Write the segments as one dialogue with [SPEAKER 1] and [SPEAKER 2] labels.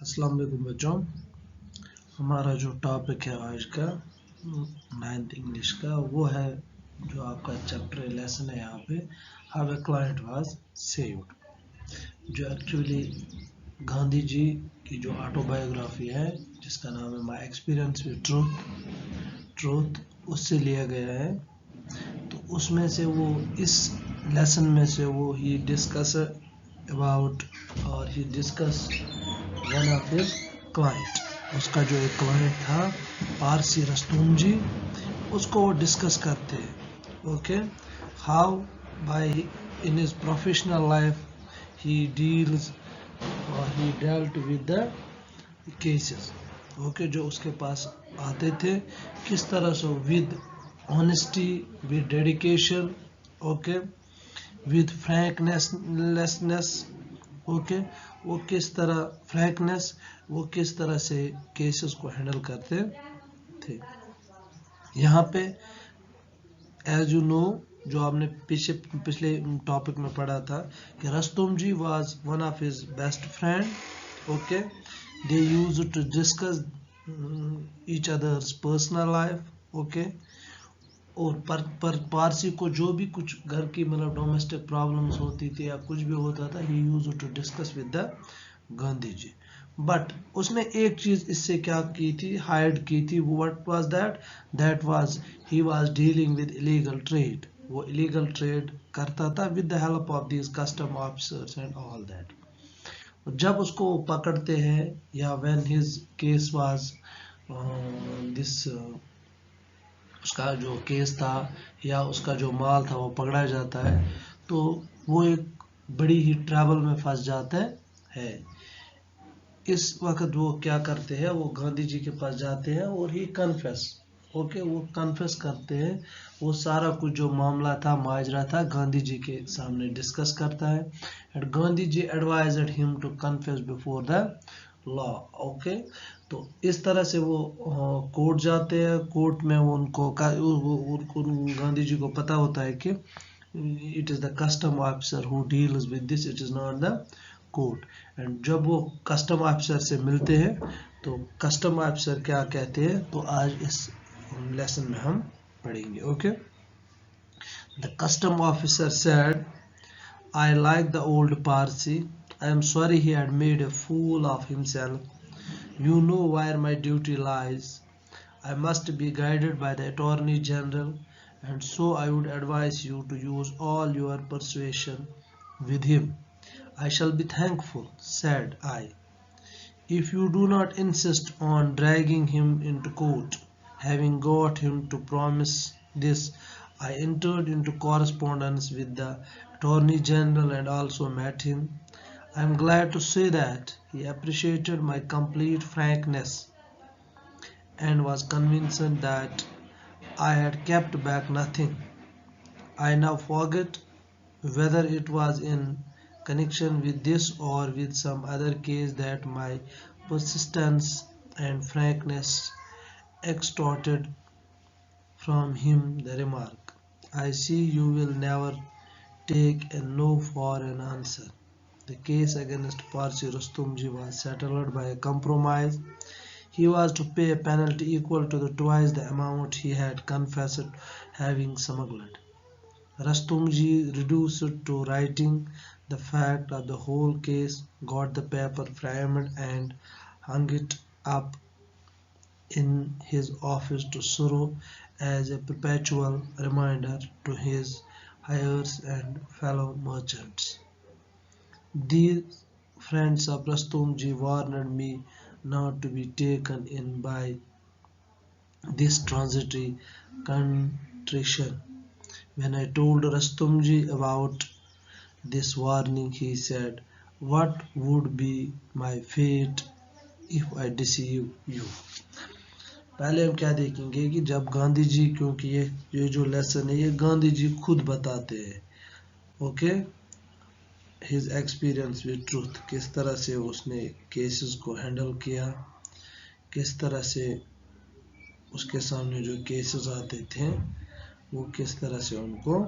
[SPEAKER 1] अस्सलाम वालेकुम बच्चों। हमारा जो टॉपिक है आज का 9th इंग्लिश का वो है जो आपका चैप्टर लेसन है यहाँ पे how a client was saved, जो एक्चुअली गांधी जी की जो ऑटोबायोग्राफी है जिसका नाम है माय एक्सपीरियंस विद ट्रूथ उससे लिया गया है। तो उसमें से वो इस लेसन में से वो ही डिस्कस अबाउट और he discuss one of his client, उसका जो एक क्लाइंट था पारसी रस्तूम जी, उसको वो डिस्कस करते हैं। Okay, how by in his professional life he deals और he dealt with the cases. Okay, जो उसके पास आते थे किस तरह से with honesty, with dedication, okay, with frankness, okay, वो किस तरह फ्रैंकनेस, वो किस तरह से केसेस को हैंडल करते थे। यहाँ पे एज यू नो, जो आपने पिछले टॉपिक में पढ़ा था कि Rustom ji was one of his best friend. Okay, they used to discuss each others personal life. Okay, और पर पारसी को जो भी कुछ घर की मतलब डोमेस्टिक प्रॉब्लम्स होती थी या कुछ भी होता था, he used to discuss with the Gandhi ji. But उसने एक चीज इससे क्या की थी, हाइड की थी। What was that? That was he was dealing with illegal trade. वो इलीगल ट्रेड करता था with the help of these custom officers and all that. जब उसको पकड़ते हैं या when his case was this, उसका जो केस था या उसका जो माल था वो पकड़ा जाता है, तो वो एक बड़ी ही ट्रबल में फंस जाता है। इस वक्त वो क्या करते हैं, वो गांधी जी के पास जाते हैं और ही कन्फेस, ओके, वो कन्फेस करते हैं। वो सारा कुछ जो मामला था, माजरा था, गांधी जी के सामने डिस्कस करता है and Gandhi ji advised him to confess before the law. Okay, तो इस तरह से वो कोर्ट जाते हैं। कोर्ट में वो उनको गांधी जी को पता होता है कि it is the custom officer who deals with this, it is not the court. And जब वो कस्टम ऑफिसर से मिलते हैं तो कस्टम ऑफिसर क्या कहते हैं, तो आज इस लेसन में हम पढ़ेंगे। Okay, the custom officer said, I like the old Parsi. I am sorry he had made a fool of himself. You know where my duty lies. I must be guided by the Attorney General, and so I would advise you to use all your persuasion with him. I shall be thankful, said I, if you do not insist on dragging him into court. Having got him to promise this, I entered into correspondence with the Attorney General and also met him. I am glad to say that he appreciated my complete frankness and was convinced that I had kept back nothing. I now forget whether it was in connection with this or with some other case that my persistence and frankness extorted from him the remark, I see you will never take a no for an answer. The case against Parsi Rustumji was settled by a compromise. He was to pay a penalty equal to twice the amount he had confessed having smuggled. Rustumji reduced to writing the fact of the whole case, got the paper framed and hung it up in his office to serve as a perpetual reminder to his heirs and fellow merchants. These friends of Rustumji warned me not to be taken in by this transitory contrition. When I told Rustumji about this warning, he said, "What would be my fate if I deceive you?" पहले हम क्या देखेंगे कि जब गांधी जी, क्योंकि ये जो lesson है ये गांधी जी खुद बताते हैं। Okay, his experience with truth, किस तरह से उसने केसेस को हैंडल किया, किस तरह से उसके सामने जो केसेस आते थे वो किस तरह से उनको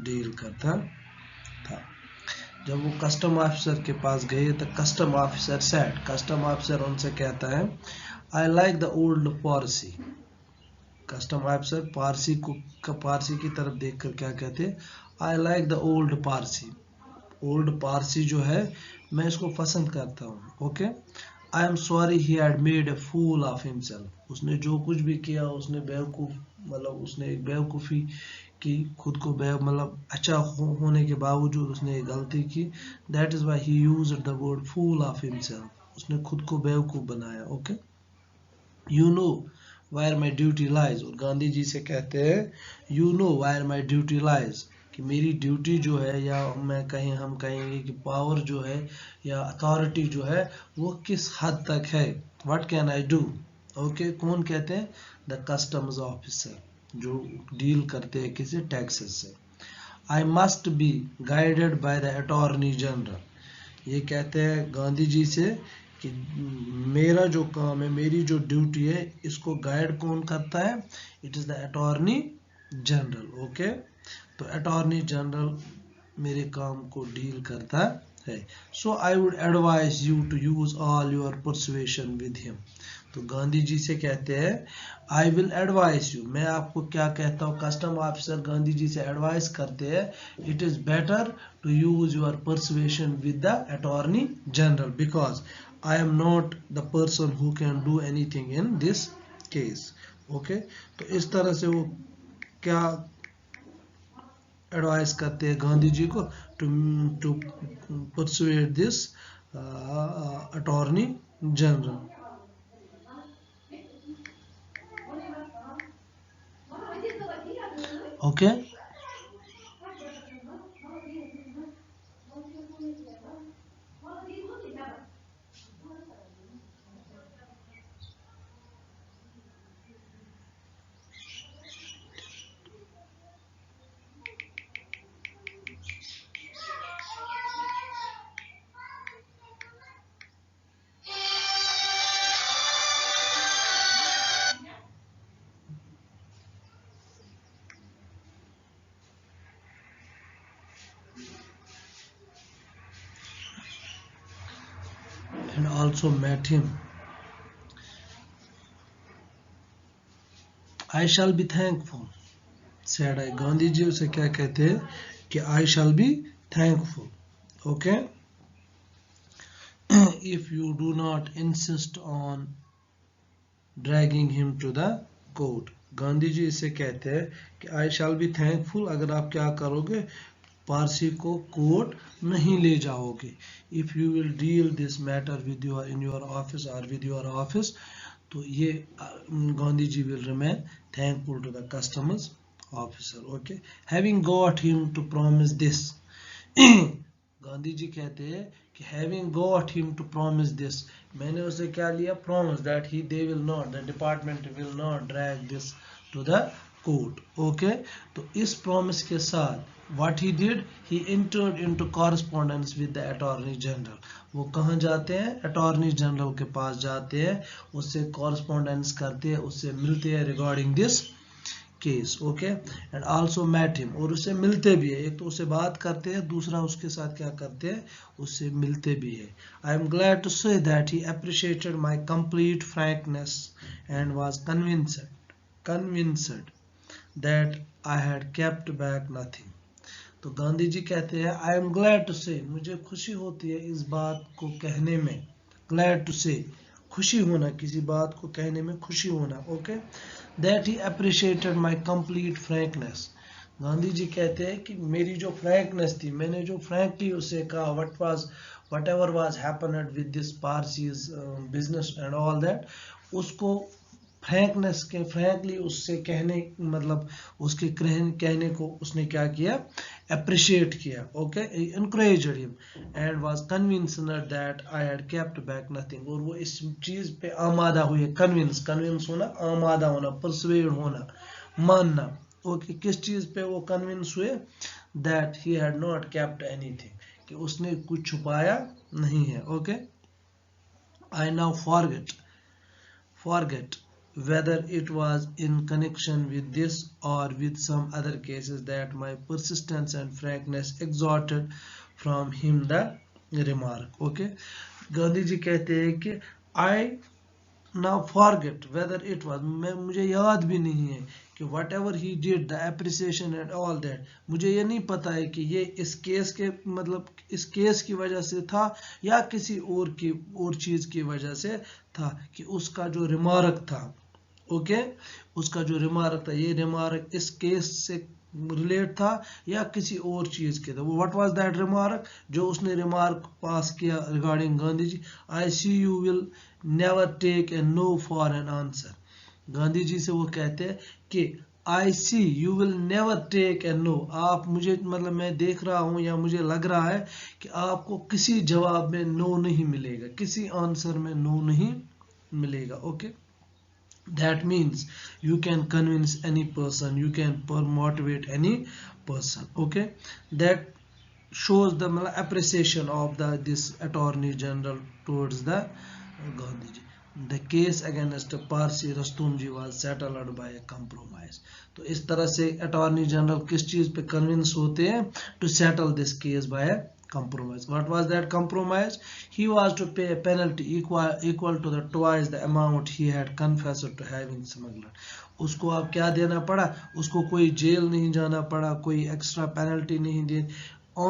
[SPEAKER 1] डील करता था। जब वो कस्टम ऑफिसर के पास गए तो custom officer said, custom officer उनसे कहता है I like the old Parsi. Custom officer Parsi की तरफ देखकर क्या कहते हैं, I like the old Parsi. Old Parsi जो है मैं इसको पसंद करता हूँ। Okay, I am sorry he had made a fool of himself. उसने जो कुछ भी किया उसने बेवकूफ, मतलब उसने एक बेवकूफ़ी की, खुद को मतलब अच्छा होने के बावजूद उसने एक गलती की। That is why he used the word fool of himself. उसने खुद को बेवकूफ बनाया। Okay, you know where my duty lies. और गांधी जी से कहते हैं you know where my duty lies, कि मेरी ड्यूटी जो है, या मैं कहीं हम कहेंगे कि पावर जो है या अथॉरिटी जो है वो किस हद तक है। What can I do. Okay, कौन कहते हैं, द कस्टम्स ऑफिसर, जो डील करते हैं किसी टैक्सेस से। I must be guided by the attorney general. ये कहते हैं गांधी जी से कि मेरा जो काम है, मेरी जो ड्यूटी है, इसको गाइड कौन करता है, it is the attorney general. Okay, तो अटॉर्नी जनरल मेरे काम को डील करता है। So I would advise you to use all your persuasion with him. तो गांधी जी से कहते हैं आई विल एडवाइज यू, मैं आपको क्या कहता हूँ, कस्टम ऑफिसर गांधी जी से एडवाइस करते हैं it is better to use your persuasion with the attorney general because I am not the person who can do anything in this case. Okay, तो इस तरह से वो क्या एडवाइस करते हैं गांधी जी को, to to persuade this attorney general. Okay, and also met him. I shall be thankful, said I. Gandhi ji उसे क्या कहते हैं कि I shall be thankful. Okay, if you do not insist on dragging him to the court. Gandhi ji इसे कहते हैं कि I shall be thankful, अगर आप क्या करोगे, पारसी को कोर्ट नहीं ले जाओगे। If you will deal this matter with your in your office और विद योर ऑफिस, तो ये Gandhi ji will remain thankful to the customers officer. Okay, having got him to promise this. Gandhi ji कहते हैं कि having got him to promise this, मैंने उसे क्या लिया, promise that he they will not, the department will not drag this to the court. Okay, तो इस promise के साथ what he did, he entered into correspondence with the attorney general. वो कहाँ जाते हैं, अटॉर्नी जनरल के पास जाते हैं, उससे कॉरस्पॉन्डेंस करते हैं, उससे मिलते हैं regarding this case. Okay, and also met him, और उससे मिलते भी है। एक तो उससे बात करते हैं, दूसरा उसके साथ क्या करते हैं, उससे मिलते भी है। I am glad to say that he appreciated my complete frankness and was convinced that I had kept back nothing. तो गांधी जी कहते हैं आई एम ग्लैड टू से, मुझे खुशी होती है इस बात को कहने में, ग्लैड टू से, खुशी होना, किसी बात को कहने में खुशी होना। Okay, that he appreciated my complete frankness. Gandhi ji कहते हैं कि मेरी जो फ्रैंकनेस थी, मैंने जो फ्रैंकली उससे कहा, what ever was happened with this Parsis business and all that, उसको फ्रैंकनेस के फ्रैंकली उससे कहने, मतलब उसके कहने को उसने क्या किया, अप्रिशिएट किया। Okay, encouraged him and was convinced that I had kept back nothing, और वो इस चीज पे आमादा हुए, कन्विंस होना, आमादा होना, परसुएड होना, मानना। ओके, किस चीज पे वो कन्विंस हुए, that he had not kept anything, कि उसने कुछ छुपाया नहीं है। Okay, I now forget whether it was in connection with this or with some other cases that my persistence and frankness extorted from him the remark. Okay, Gandhi ji कहते हैं कि I now forget whether it was, मैं मुझे याद भी नहीं है कि whatever he did the appreciation and all that, मुझे ये नहीं पता है कि ये इस केस के मतलब इस केस की वजह से था या किसी और चीज की वजह से था कि उसका जो रिमार्क था, ओके, उसका जो रिमार्क था, ये रिमार्क इस केस से रिलेट था या किसी और चीज के था। वो व्हाट वाज दैट रिमार्क, जो उसने रिमार्क पास किया regarding Gandhi ji, I see you will never take a no for an answer. Gandhi ji से वो कहते हैं कि I see you will never take a no, आप मुझे मतलब मैं देख रहा हूं या मुझे लग रहा है कि आपको किसी जवाब में नो नहीं मिलेगा, किसी आंसर में नो नहीं मिलेगा। Okay, that means you can convince any person, you can motivate any person. Okay, that shows the appreciation of the this attorney general towards the Gandhi ji. The case against Parsi Rastomji was settled by a compromise. तो इस तरह से attorney general किस चीज पे convince होते हैं, to settle this case by a compromise. What was that compromise? He was to pay a penalty equal to the twice the amount he had confessed to having smuggled. उसको अब क्या देना पड़ा, उसको कोई जेल नहीं जाना पड़ा, कोई एक्स्ट्रा पेनल्टी नहीं दी,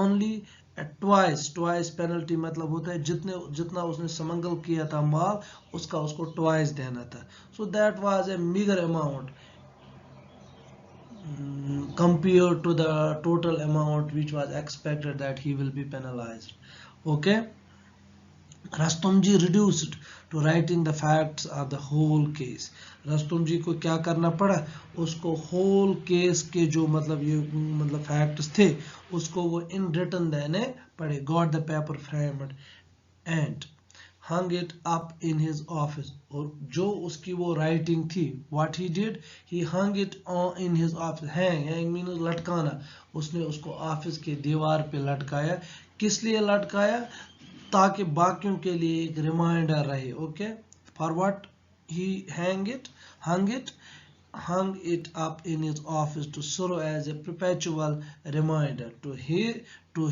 [SPEAKER 1] ओनली ट्वाइस पेनल्टी मतलब होता है जितना उसने समंगल किया था माल, उसका उसको ट्वाइस देना था। So that was a meagre amount compared to the total amount which was expected that he will be penalized. Okay, Rastomji reduced to writing the facts of the whole case. रस्तोम को क्या करना पड़ा, उसको whole case के जो मतलब ये मतलब फैक्ट्स थे उसको वो इन रिटन देने पड़े। Got the paper framed and hung it up in his office, और जो उसकी वो राइटिंग थी, what he did, he hung it on in his office. hang means लटकाना, उसने उसको ऑफिस के दीवार पे लटकाया। किस लिए लटकाया, ताकि बाकियों के लिए एक रिमाइंडर रहे। Okay, for what he hung it up in his office to serve as a perpetual reminder to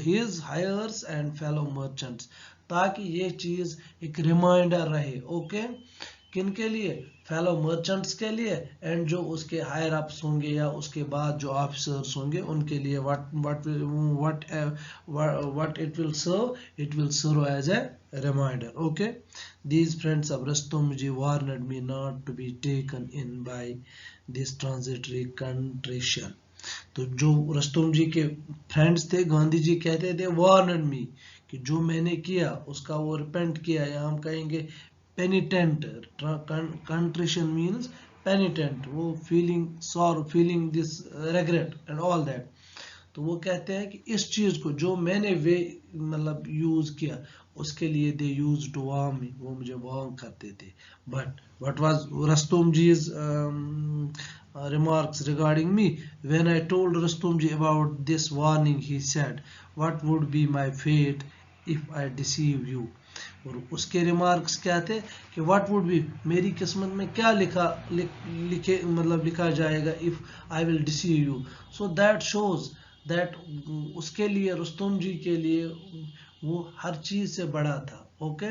[SPEAKER 1] his heirs and fellow merchants, ताकि ये चीज एक रिमाइंडर रहे। ओके, किन के लिए, फेलो मर्चेंट्स के लिए, एंड जो उसके हायर अप्स होंगे या उसके बाद जो ऑफिसर्स होंगे उनके लिए। what it will serve as a reminder. Okay, these friends of Rastomji warned me not to be taken in by this transitory contrition. तो जो रस्तोम जी के फ्रेंड्स थे, गांधी जी कहते थे वार्नड मी, कि जो मैंने किया उसका वो रिपेंट किया, या हम कहेंगे पेनिटेंट, कंट्रिशन मीन्स पेनिटेंट, वो feeling sorrow, feeling this regret and all that. तो वो कहते हैं कि इस चीज को जो मैंने वे मतलब यूज किया उसके लिए they used to warm me, वो मुझे वार्म करते थे। But what was Rustom ji's remarks regarding me, when I told Rastom ji about this warning, he said, what would be my fate if I deceive you. और उसके remarks क्या थे कि what would be, मेरी किस्मत में क्या लिखे मतलब लिखा जाएगा if I will deceive you. So that shows that उसके लिए, रुस्तम जी के लिए वो हर चीज से बड़ा था। Okay,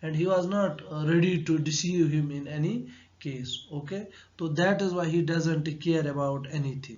[SPEAKER 1] and he was not ready to deceive him in any case. Okay, तो that is why he doesn't care about anything.